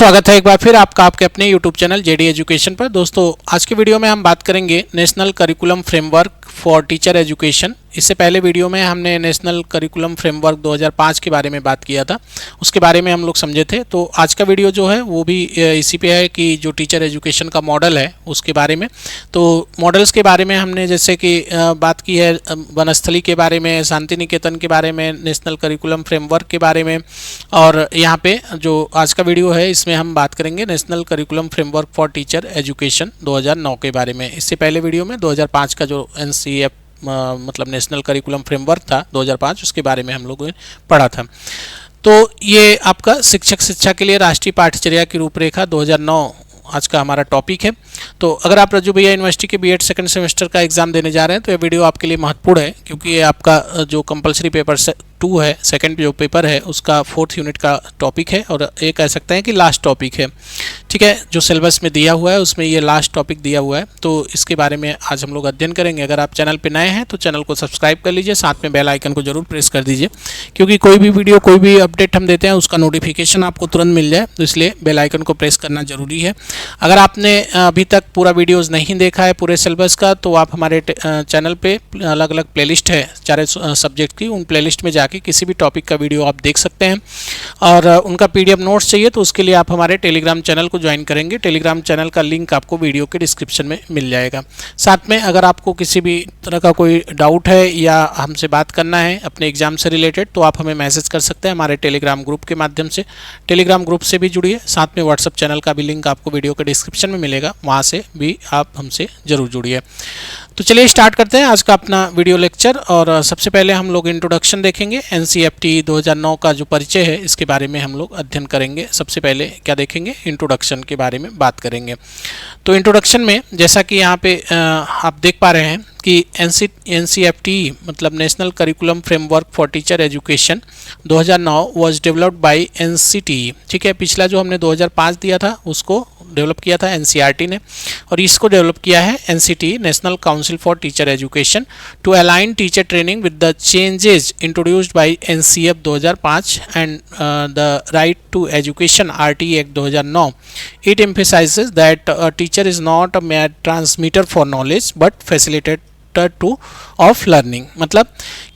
स्वागत है एक बार फिर आपका आपके अपने YouTube चैनल जेडी एजुकेशन पर। दोस्तों आज के वीडियो में हम बात करेंगे national curriculum framework for teacher education. इससे पहले वीडियो में हमने नेशनल करिकुलम फ्रेमवर्क 2005 के बारे में बात किया था, उसके बारे में हम लोग समझे थे। तो आज का वीडियो जो है वो भी इसी पे है कि जो टीचर एजुकेशन का मॉडल है उसके बारे में। तो मॉडल्स के बारे में हमने जैसे कि बात की है वनस्थली के बारे में, शांति निकेतन के बारे में, नेशनल करिकुलम फ्रेमवर्क के बारे में, और यहाँ पे जो आज का वीडियो है इसमें हम बात करेंगे national curriculum framework for teacher education 2009 के बारे में। इससे पहले वीडियो में 2005 का जो NCF मतलब नेशनल करिकुलम फ्रेमवर्क था 2005, उसके बारे में हम लोगों ने पढ़ा था। तो ये आपका शिक्षक शिक्षा के लिए राष्ट्रीय पाठ्यचर्या की रूपरेखा 2009 आज का हमारा टॉपिक है। तो अगर आप रज्जू भैया यूनिवर्सिटी के बीएड सेकंड सेमेस्टर का एग्जाम देने जा रहे हैं तो ये वीडियो आपके लिए महत्वपूर्ण है, क्योंकि ये आपका जो कंपलसरी पेपर 2 है, सेकंड जो पेपर है उसका 4th यूनिट का टॉपिक है, और ये कह सकते हैं कि लास्ट टॉपिक है। ठीक है, जो सिलेबस में दिया हुआ है उसमें ये लास्ट टॉपिक दिया हुआ है, तो इसके बारे में आज हम लोग अध्ययन करेंगे। अगर आप चैनल पर नए हैं तो चैनल को सब्सक्राइब कर लीजिए, साथ में बेल आइकन को जरूर प्रेस कर दीजिए, क्योंकि कोई भी वीडियो कोई भी अपडेट हम देते हैं उसका नोटिफिकेशन आपको तुरंत मिल जाए, तो इसलिए बेल आइकन को प्रेस करना जरूरी है। अगर आपने अभी तक पूरा वीडियोस नहीं देखा है पूरे सिलेबस का, तो आप हमारे चैनल पे अलग अलग प्लेलिस्ट है चारों सब्जेक्ट की, उन प्लेलिस्ट में जाके किसी भी टॉपिक का वीडियो आप देख सकते हैं। और उनका PDF नोट्स चाहिए तो उसके लिए आप हमारे टेलीग्राम चैनल को ज्वाइन करेंगे। टेलीग्राम चैनल का लिंक आपको वीडियो के डिस्क्रिप्शन में मिल जाएगा। साथ में अगर आपको किसी भी तरह का कोई डाउट है या हमसे बात करना है अपने एग्जाम से रिलेटेड, तो आप हमें मैसेज कर सकते हैं हमारे टेलीग्राम ग्रुप के माध्यम से। टेलीग्राम ग्रुप से भी जुड़िए, साथ में व्हाट्सएप चैनल का भी लिंक आपको वीडियो के डिस्क्रिप्शन में मिलेगा, वहाँ से भी आप हमसे ज़रूर जुड़िए। तो चलिए स्टार्ट करते हैं आज का अपना वीडियो लेक्चर। और सबसे पहले हम लोग इंट्रोडक्शन देखेंगे। NCFT 2009 का जो परिचय है इसके बारे में हम लोग अध्ययन करेंगे। सबसे पहले क्या देखेंगे, इंट्रोडक्शन के बारे में बात करेंगे। तो इंट्रोडक्शन में जैसा कि यहाँ पे आप देख पा रहे हैं कि NCFT मतलब national curriculum framework for teacher education 2009 was developed by NCTE। ठीक है, पिछला जो हमने 2005 दिया था उसको डेवलप किया था NCERT ने, और इसको डेवलप किया है NCTE national council for teacher education to align teacher training with the changes introduced by NCF 2005 and the right to education RT Act 2009। It emphasizes that a teacher is not a mere transmitter for knowledge but facilitator two of learning. मतलब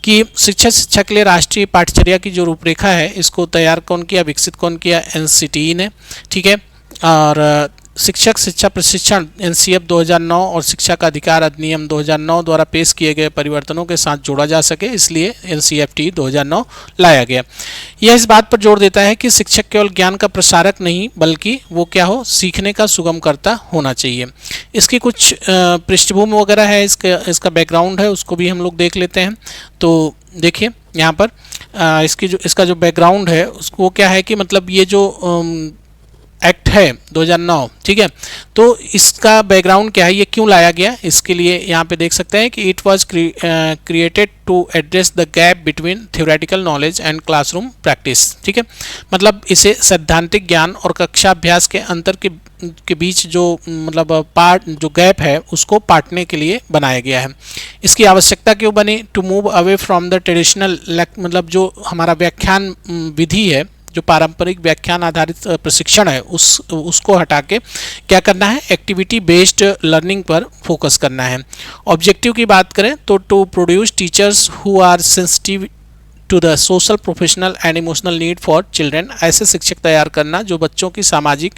कि शिक्षा के लिए राष्ट्रीय पाठ्यचर्या की जो रूपरेखा है इसको तैयार कौन किया, विकसित कौन किया, NCTE ने। ठीक है, और शिक्षक शिक्षा प्रशिक्षण NCF 2009 और शिक्षा का अधिकार अधिनियम 2009 द्वारा पेश किए गए परिवर्तनों के साथ जोड़ा जा सके, इसलिए NCFT 2009 लाया गया। यह इस बात पर जोर देता है कि शिक्षक केवल ज्ञान का प्रसारक नहीं बल्कि वो क्या हो, सीखने का सुगमकर्ता होना चाहिए। इसकी कुछ पृष्ठभूमि वगैरह है, इसका बैकग्राउंड है, उसको भी हम लोग देख लेते हैं। तो देखिए यहाँ पर इसका जो बैकग्राउंड है उसको क्या है कि मतलब ये जो एक्ट है 2009, ठीक है, तो इसका बैकग्राउंड क्या है, ये क्यों लाया गया, इसके लिए यहाँ पे देख सकते हैं कि it was created to address the gap between theoretical knowledge and classroom practice. ठीक है, मतलब इसे सैद्धांतिक ज्ञान और कक्षा अभ्यास के अंतर के बीच जो मतलब जो गैप है उसको पाटने के लिए बनाया गया है। इसकी आवश्यकता क्यों बनी, to move away from the traditional मतलब जो हमारा व्याख्यान विधि है, जो पारंपरिक व्याख्यान आधारित प्रशिक्षण है उसको हटा के क्या करना है, एक्टिविटी बेस्ड लर्निंग पर फोकस करना है। ऑब्जेक्टिव की बात करें तो to produce teachers who are sensitive to the social, professional and emotional need for children. ऐसे शिक्षक तैयार करना जो बच्चों की सामाजिक,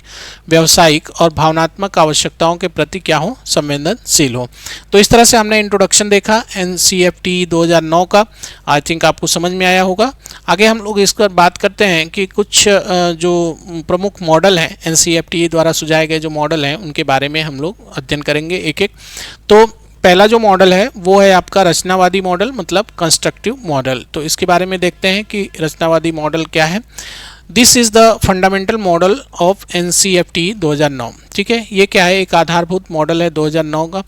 व्यावसायिक और भावनात्मक आवश्यकताओं के प्रति क्या हो, संवेदनशील हो। तो इस तरह से हमने इंट्रोडक्शन देखा NCFT 2009 का। आई थिंक आपको समझ में आया होगा। आगे हम लोग इस पर बात करते हैं कि कुछ जो प्रमुख मॉडल हैं NCFT द्वारा सुझाए गए जो मॉडल हैं उनके बारे में हम लोग अध्ययन करेंगे एक एक। तो पहला जो मॉडल है वो है आपका रचनावादी मॉडल, मतलब कंस्ट्रक्टिव मॉडल। तो इसके बारे में देखते हैं कि रचनावादी मॉडल क्या है। This is the fundamental model of NCFT 2009। ठीक है, ये क्या है, एक आधारभूत मॉडल है 2009 का।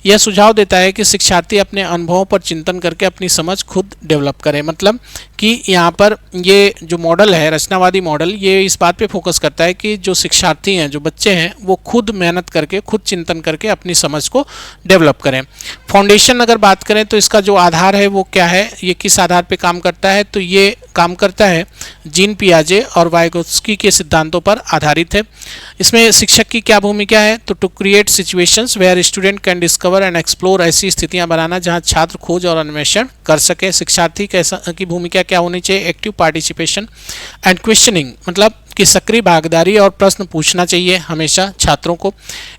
यह सुझाव देता है कि शिक्षार्थी अपने अनुभवों पर चिंतन करके अपनी समझ खुद डेवलप करें। मतलब कि यहाँ पर ये जो मॉडल है, रचनावादी मॉडल, ये इस बात पे फोकस करता है कि जो शिक्षार्थी हैं, जो बच्चे हैं, वो खुद मेहनत करके, खुद चिंतन करके अपनी समझ को डेवलप करें। फाउंडेशन अगर बात करें तो इसका जो आधार है वो क्या है, ये किस आधार पे काम करता है, तो ये काम करता है जीन पियाजे और वाइगोत्स्की के सिद्धांतों पर आधारित है। इसमें शिक्षक की क्या भूमिका है, तो to create situations where student can discover and explore, ऐसी स्थितियां बनाना जहां छात्र खोज और अन्वेषण कर सके। शिक्षार्थी की भूमिका क्या होनी चाहिए, एक्टिव पार्टिसिपेशन एंड क्वेश्चनिंग, मतलब कि सक्रिय भागीदारी और प्रश्न पूछना चाहिए हमेशा छात्रों को।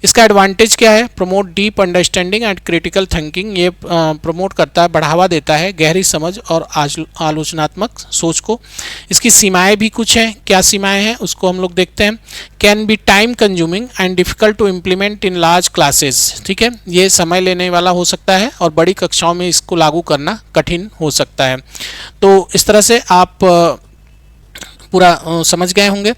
इसका एडवांटेज क्या है, promote deep understanding and critical thinking, ये प्रमोट करता है, बढ़ावा देता है गहरी समझ और आलोचनात्मक सोच को। इसकी सीमाएं भी कुछ हैं, क्या सीमाएं हैं उसको हम लोग देखते हैं। Can be time consuming and difficult to implement in large classes, ठीक है, ये समय लेने वाला हो सकता है और बड़ी कक्षाओं में इसको लागू करना कठिन हो सकता है। तो इस तरह से आप पूरा समझ गए होंगे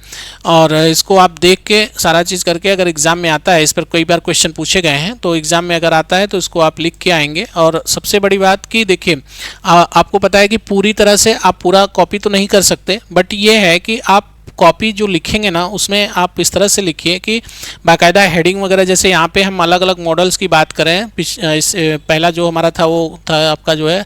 और इसको आप देख के सारा चीज़ करके, अगर एग्ज़ाम में आता है, इस पर कई बार क्वेश्चन पूछे गए हैं, तो एग्ज़ाम में अगर आता है तो इसको आप लिख के आएंगे। और सबसे बड़ी बात कि देखिए, आपको पता है कि पूरी तरह से आप पूरा कॉपी तो नहीं कर सकते, बट ये है कि आप कॉपी जो लिखेंगे ना, उसमें आप इस तरह से लिखिए कि बाकायदा हेडिंग वगैरह, जैसे यहाँ पे हम अलग अलग मॉडल्स की बात करें, इस पहला जो हमारा था वो था आपका जो है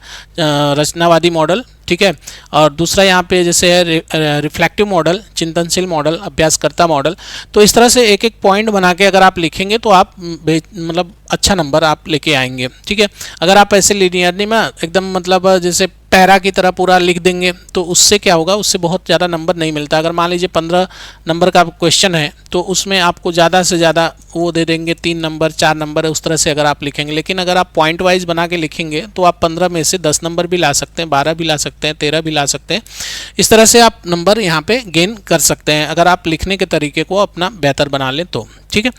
रचनावादी मॉडल, ठीक है, और दूसरा यहाँ पे जैसे है रिफ्लेक्टिव मॉडल, चिंतनशील मॉडल, अभ्यासकर्ता मॉडल। तो इस तरह से एक एक पॉइंट बना के अगर आप लिखेंगे तो आप मतलब अच्छा नंबर आप लेके आएंगे, ठीक है। अगर आप ऐसे लीनियरली में एकदम मतलब जैसे पैरा की तरह पूरा लिख देंगे तो उससे क्या होगा, उससे बहुत ज़्यादा नंबर नहीं मिलता। अगर मान लीजिए 15 नंबर का क्वेश्चन है तो उसमें आपको ज़्यादा से ज़्यादा वो दे देंगे 3 नंबर 4 नंबर, उस तरह से अगर आप लिखेंगे। लेकिन अगर आप पॉइंट वाइज बना के लिखेंगे तो आप 15 में से 10 नंबर भी ला सकते हैं, 12 भी ला सकते हैं, 13 भी ला सकते हैं। इस तरह से आप नंबर यहाँ पे गेन कर सकते हैं अगर आप लिखने के तरीके को अपना बेहतर बना लें तो, ठीक है।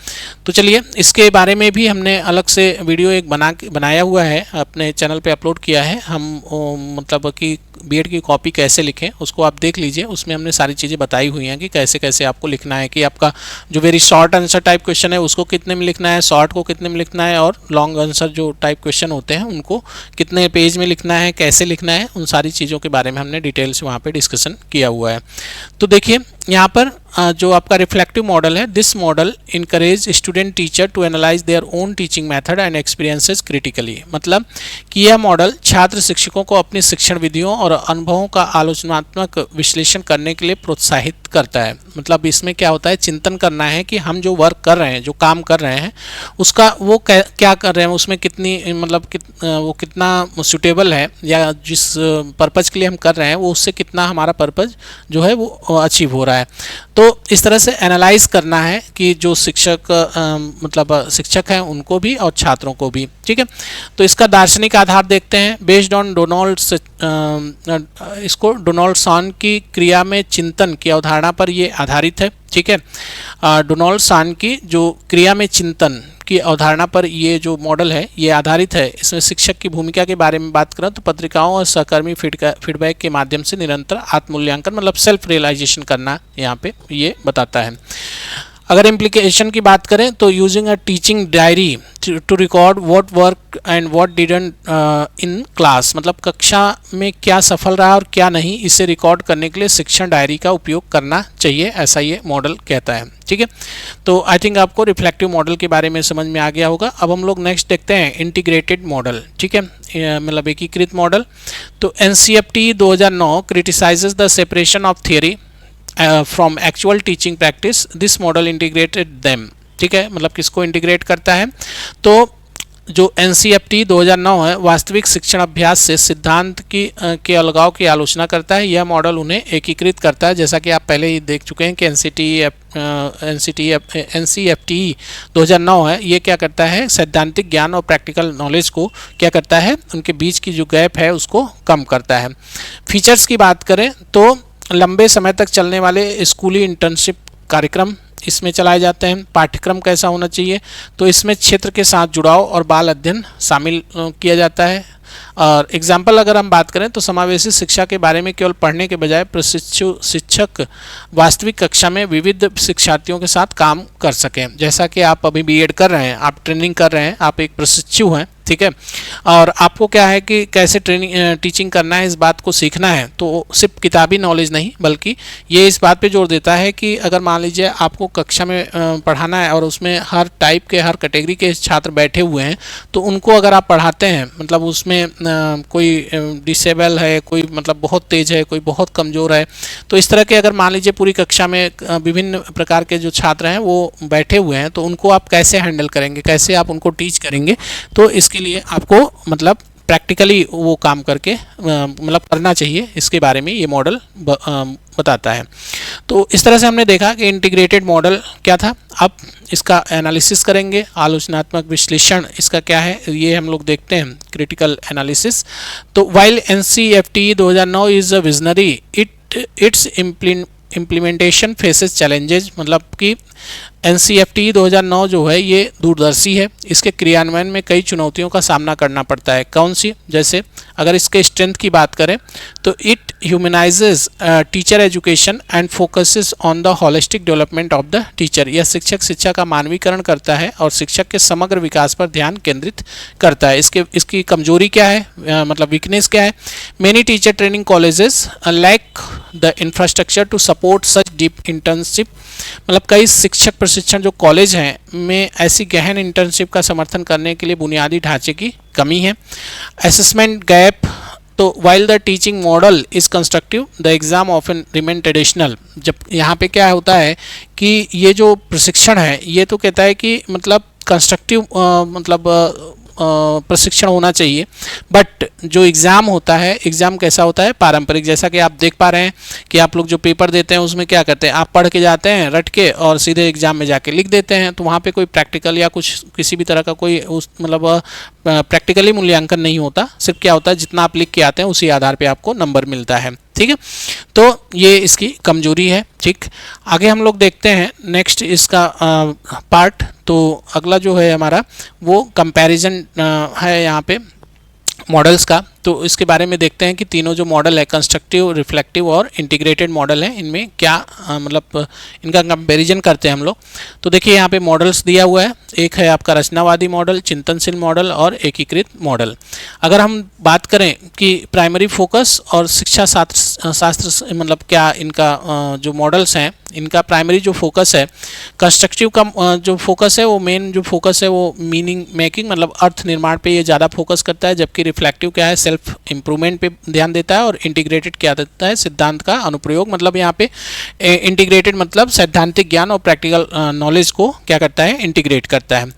तो चलिए, इसके बारे में भी हमने अलग से वीडियो एक बनाया हुआ है, अपने चैनल पे अपलोड किया है। हम मतलब कि बीएड की कॉपी कैसे लिखें उसको आप देख लीजिए, उसमें हमने सारी चीज़ें बताई हुई हैं कि कैसे कैसे आपको लिखना है, कि आपका जो very short answer type question है उसको कितने में लिखना है, शॉर्ट को कितने में लिखना है, और लॉन्ग आंसर जो टाइप क्वेश्चन होते हैं उनको कितने पेज में लिखना है, कैसे लिखना है, उन सारी चीज़ों के बारे में हमने डिटेल से वहाँ पर डिस्कशन किया हुआ है। तो देखिए यहाँ पर जो आपका रिफ्लेक्टिव मॉडल है, this model encourage student teacher to analyse their own teaching method and experiences critically, मतलब कि यह मॉडल छात्र शिक्षकों को अपनी शिक्षण विधियों और अनुभवों का आलोचनात्मक विश्लेषण करने के लिए प्रोत्साहित करता है। मतलब इसमें क्या होता है, चिंतन करना है कि हम जो वर्क कर रहे हैं, जो काम कर रहे हैं, उसका वो क्या कर रहे हैं, उसमें कितनी मतलब वो कितना सूटेबल है, या जिस पर्पज़ के लिए हम कर रहे हैं वो उससे कितना हमारा पर्पज़ जो है वो अचीव हो रहा है। तो इस तरह से एनालाइज करना है कि जो शिक्षक मतलब शिक्षक हैं उनको भी और छात्रों को भी, ठीक है। तो इसका दार्शनिक आधार देखते हैं, बेस्ड ऑन इसको डोनाल्ड सान की क्रिया में चिंतन की अवधारणा पर ये आधारित है, ठीक है। डोनाल्ड सान की जो क्रिया में चिंतन की अवधारणा पर ये जो मॉडल है ये आधारित है। इसमें शिक्षक की भूमिका के बारे में बात करें तो पत्रिकाओं और सहकर्मी फीडबैक के माध्यम से निरंतर आत्ममूल्यांकन, मतलब सेल्फ रियलाइजेशन करना यहाँ पे ये बताता है। अगर इम्प्लीकेशन की बात करें तो using a teaching diary to record what work and what didn't in class, मतलब कक्षा में क्या सफल रहा और क्या नहीं, इसे रिकॉर्ड करने के लिए शिक्षण डायरी का उपयोग करना चाहिए, ऐसा ये मॉडल कहता है, ठीक है। तो आई थिंक आपको रिफ्लेक्टिव मॉडल के बारे में समझ में आ गया होगा। अब हम लोग नेक्स्ट देखते हैं इंटीग्रेटेड मॉडल, ठीक है, मतलब एकीकृत मॉडल। तो NCFT 2009 criticises the separation of theory from actual teaching practice, this model integrated them, ठीक है, मतलब किसको इंटीग्रेट करता है, तो जो NCFT 2009 है वास्तविक शिक्षण अभ्यास से सिद्धांत के अलगाव की आलोचना करता है। यह मॉडल उन्हें एकीकृत करता है, जैसा कि आप पहले ही देख चुके हैं कि NCFT 2009 है, ये क्या करता है, सैद्धांतिक ज्ञान और प्रैक्टिकल नॉलेज को क्या करता है, उनके बीच की जो गैप है उसको कम करता है। फीचर्स की बात करें तो लंबे समय तक चलने वाले स्कूली इंटर्नशिप कार्यक्रम इसमें चलाए जाते हैं। पाठ्यक्रम कैसा होना चाहिए, तो इसमें क्षेत्र के साथ जुड़ाव और बाल अध्ययन शामिल किया जाता है। और एग्जाम्पल अगर हम बात करें तो समावेशी शिक्षा के बारे में केवल पढ़ने के बजाय प्रशिक्षु शिक्षक वास्तविक कक्षा में विविध शिक्षार्थियों के साथ काम कर सकें। जैसा कि आप अभी बीएड कर रहे हैं, आप ट्रेनिंग कर रहे हैं, आप एक प्रशिक्षु हैं, ठीक है, और आपको क्या है कि कैसे टीचिंग करना है, इस बात को सीखना है। तो सिर्फ किताबी नॉलेज नहीं, बल्कि ये इस बात पे जोर देता है कि अगर मान लीजिए आपको कक्षा में पढ़ाना है और उसमें हर टाइप के, हर कैटेगरी के छात्र बैठे हुए हैं, तो उनको अगर आप पढ़ाते हैं, मतलब उसमें कोई डिसेबल है, कोई मतलब बहुत तेज है, कोई बहुत कमज़ोर है, तो इस तरह के अगर मान लीजिए पूरी कक्षा में विभिन्न प्रकार के जो छात्र हैं वो बैठे हुए हैं, तो उनको आप कैसे हैंडल करेंगे, कैसे आप उनको टीच करेंगे। तो इसके लिए आपको मतलब प्रैक्टिकली वो काम करके मतलब करना चाहिए, इसके बारे में ये मॉडल बताता है। तो इस तरह से हमने देखा कि इंटीग्रेटेड मॉडल क्या था। अब इसका एनालिसिस करेंगे, आलोचनात्मक विश्लेषण इसका क्या है ये हम लोग देखते हैं, क्रिटिकल एनालिसिस। तो while NCFT 2009 is a visionary, it's implementation faces challenges, मतलब कि NCFT 2009 जो है ये दूरदर्शी है, इसके क्रियान्वयन में कई चुनौतियों का सामना करना पड़ता है। कौन सी? जैसे अगर इसके स्ट्रेंथ की बात करें तो it humanises teacher education and focuses on the holistic development of the teacher. यह शिक्षक शिक्षा का मानवीकरण करता है और शिक्षक के समग्र विकास पर ध्यान केंद्रित करता है। इसकी कमजोरी क्या है, मतलब वीकनेस क्या है? Many teacher training colleges lack the infrastructure to support such deep internship, मतलब कई शिक्षक प्रशिक्षण जो कॉलेज हैं में ऐसी गहन इंटर्नशिप का समर्थन करने के लिए बुनियादी ढांचे की कमी है। असेसमेंट गैप, तो while the teaching model is constructive the exam often remain traditional. जब यहाँ पे क्या होता है कि ये जो प्रशिक्षण है ये तो कहता है कि मतलब कंस्ट्रक्टिव मतलब प्रशिक्षण होना चाहिए, बट जो एग्ज़ाम होता है, एग्ज़ाम कैसा होता है? पारंपरिक। जैसा कि आप देख पा रहे हैं कि आप लोग जो पेपर देते हैं उसमें क्या करते हैं, आप पढ़ के जाते हैं रट के और सीधे एग्ज़ाम में जाके लिख देते हैं, तो वहाँ पे कोई प्रैक्टिकल या कुछ किसी भी तरह का कोई उस मतलब प्रैक्टिकली मूल्यांकन नहीं होता। सिर्फ क्या होता है, जितना आप लिख के आते हैं उसी आधार पर आपको नंबर मिलता है, ठीक है। तो ये इसकी कमजोरी है, ठीक। आगे हम लोग देखते हैं नेक्स्ट इसका पार्ट। तो अगला जो है हमारा वो कंपैरिजन है यहाँ पे मॉडल्स का। तो इसके बारे में देखते हैं कि तीनों जो मॉडल है, कंस्ट्रक्टिव, रिफ्लेक्टिव और इंटीग्रेटेड मॉडल है, इनमें क्या मतलब इनका कंपैरिजन करते हैं हम लोग। तो देखिए यहाँ पे मॉडल्स दिया हुआ है, एक है आपका रचनावादी मॉडल, चिंतनशील मॉडल और एकीकृत मॉडल। अगर हम बात करें कि प्राइमरी फोकस और शिक्षा शास्त्र मतलब क्या इनका जो मॉडल्स हैं, इनका प्राइमरी जो फोकस है, कंस्ट्रक्टिव का जो फोकस है वो मेन जो फोकस है वो मीनिंग मेकिंग मतलब अर्थ निर्माण पे ये ज़्यादा फोकस करता है, जबकि रिफ्लेक्टिव क्या है, सेल्फ इम्प्रूवमेंट पे ध्यान देता है, और इंटीग्रेटेड क्या देता है, सिद्धांत का अनुप्रयोग। मतलब यहाँ पे इंटीग्रेटेड मतलब सैद्धांतिक ज्ञान और प्रैक्टिकल नॉलेज को क्या करता है, इंटीग्रेट करता है।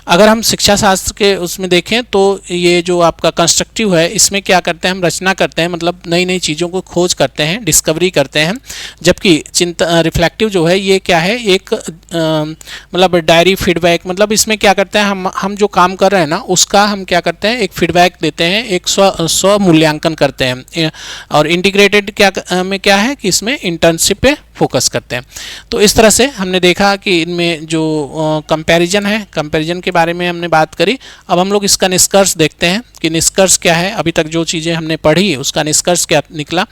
अगर हम शिक्षा शास्त्र के उसमें देखें तो ये जो आपका कंस्ट्रक्टिव है इसमें क्या करते हैं, हम रचना करते हैं, मतलब नई नई चीज़ों को खोज करते हैं, डिस्कवरी करते हैं। जबकि रिफ्लेक्टिव जो है ये क्या है, एक मतलब डायरी फीडबैक, मतलब इसमें क्या करते हैं, हम जो काम कर रहे हैं ना उसका हम क्या करते हैं, एक फीडबैक देते हैं, एक स्व मूल्यांकन करते हैं। और इंटीग्रेटेड क्या में क्या है कि इसमें इंटर्नशिप पे फोकस करते हैं। तो इस तरह से हमने देखा कि इनमें जो कंपैरिजन है, कंपैरिजन के बारे में हमने बात करी। अब हम लोग इसका निष्कर्ष देखते हैं कि निष्कर्ष क्या है, अभी तक जो चीज़ें हमने पढ़ी उसका निष्कर्ष क्या निकला।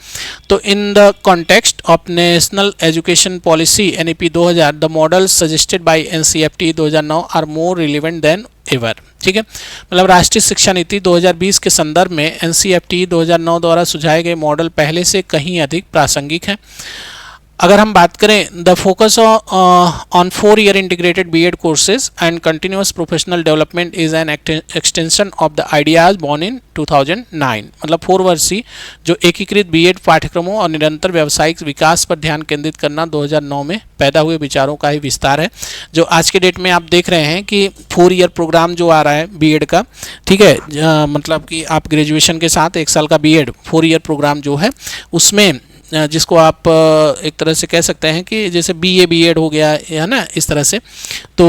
तो in the context of national education policy NEP 2000 the models suggested by NCFT 2009 are more relevant than ever, ठीक है। मतलब राष्ट्रीय शिक्षा नीति 2020 के संदर्भ में NCFT 2009 द्वारा सुझाए गए मॉडल पहले से कहीं अधिक प्रासंगिक हैं। अगर हम बात करें the focus on 4 year integrated BEd courses and continuous professional development is an extension of the ideas born in 2009, मतलब 4 वर्षीय जो एकीकृत BEd पाठ्यक्रमों और निरंतर व्यावसायिक विकास पर ध्यान केंद्रित करना 2009 में पैदा हुए विचारों का ही विस्तार है। जो आज के डेट में आप देख रहे हैं कि 4 ईयर प्रोग्राम जो आ रहा है BEd का, ठीक है, मतलब कि आप ग्रेजुएशन के साथ 1 साल का BEd 4 ईयर प्रोग्राम जो है उसमें जिसको आप एक तरह से कह सकते हैं कि जैसे BA BEd हो गया है ना, इस तरह से। तो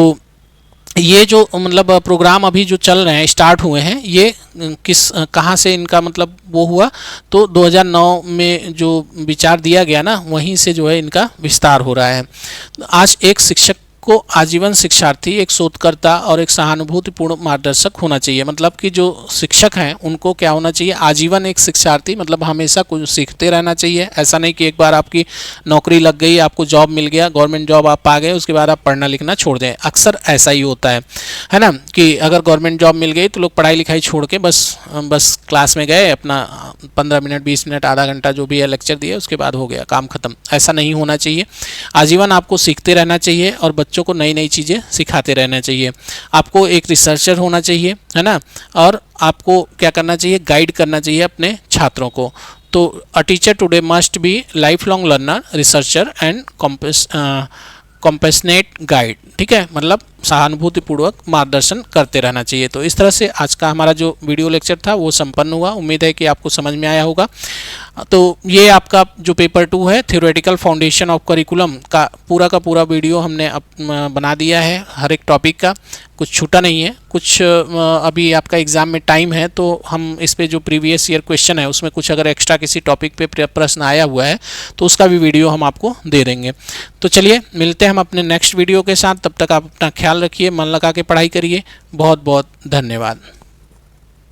ये जो मतलब प्रोग्राम अभी जो चल रहे हैं, स्टार्ट हुए हैं, ये कहाँ से इनका मतलब वो हुआ, तो 2009 में जो विचार दिया गया ना वहीं से जो है इनका विस्तार हो रहा है। आज एक शिक्षक आपको आजीवन शिक्षार्थी, एक शोधकर्ता और एक सहानुभूतिपूर्ण मार्गदर्शक होना चाहिए। मतलब कि जो शिक्षक हैं उनको क्या होना चाहिए, आजीवन एक शिक्षार्थी, मतलब हमेशा कुछ सीखते रहना चाहिए। ऐसा नहीं कि एक बार आपकी नौकरी लग गई, आपको जॉब मिल गया, गवर्नमेंट जॉब आप पा गए, उसके बाद आप पढ़ना लिखना छोड़ दें। अक्सर ऐसा ही होता है ना, कि अगर गवर्नमेंट जॉब मिल गई तो लोग पढ़ाई लिखाई छोड़ के बस क्लास में गए, अपना 15 मिनट 20 मिनट आधा घंटा जो भी है लेक्चर दिए, उसके बाद हो गया काम खत्म। ऐसा नहीं होना चाहिए। आजीवन आपको सीखते रहना चाहिए और बच्चों को नई नई चीज़ें सिखाते रहना चाहिए। आपको एक रिसर्चर होना चाहिए, है ना, और आपको क्या करना चाहिए, गाइड करना चाहिए अपने छात्रों को। तो a teacher today must be life long learner, researcher and compassionate guide. ठीक है, मतलब सहानुभूतिपूर्वक मार्गदर्शन करते रहना चाहिए। तो इस तरह से आज का हमारा जो वीडियो लेक्चर था वो संपन्न हुआ। उम्मीद है कि आपको समझ में आया होगा। तो ये आपका जो पेपर 2 है, थ्योरेटिकल फाउंडेशन ऑफ करिकुलम का पूरा वीडियो हमने बना दिया है। हर एक टॉपिक का कुछ छूटा नहीं है। कुछ अभी आपका एग्ज़ाम में टाइम है तो हम इस पे जो प्रीवियस ईयर क्वेश्चन है उसमें कुछ अगर एक्स्ट्रा किसी टॉपिक पे प्रश्न आया हुआ है तो उसका भी वीडियो हम आपको दे देंगे। तो चलिए मिलते हैं हम अपने नेक्स्ट वीडियो के साथ। तब तक आप अपना ख्याल रखिए, मन लगा के पढ़ाई करिए। बहुत बहुत धन्यवाद।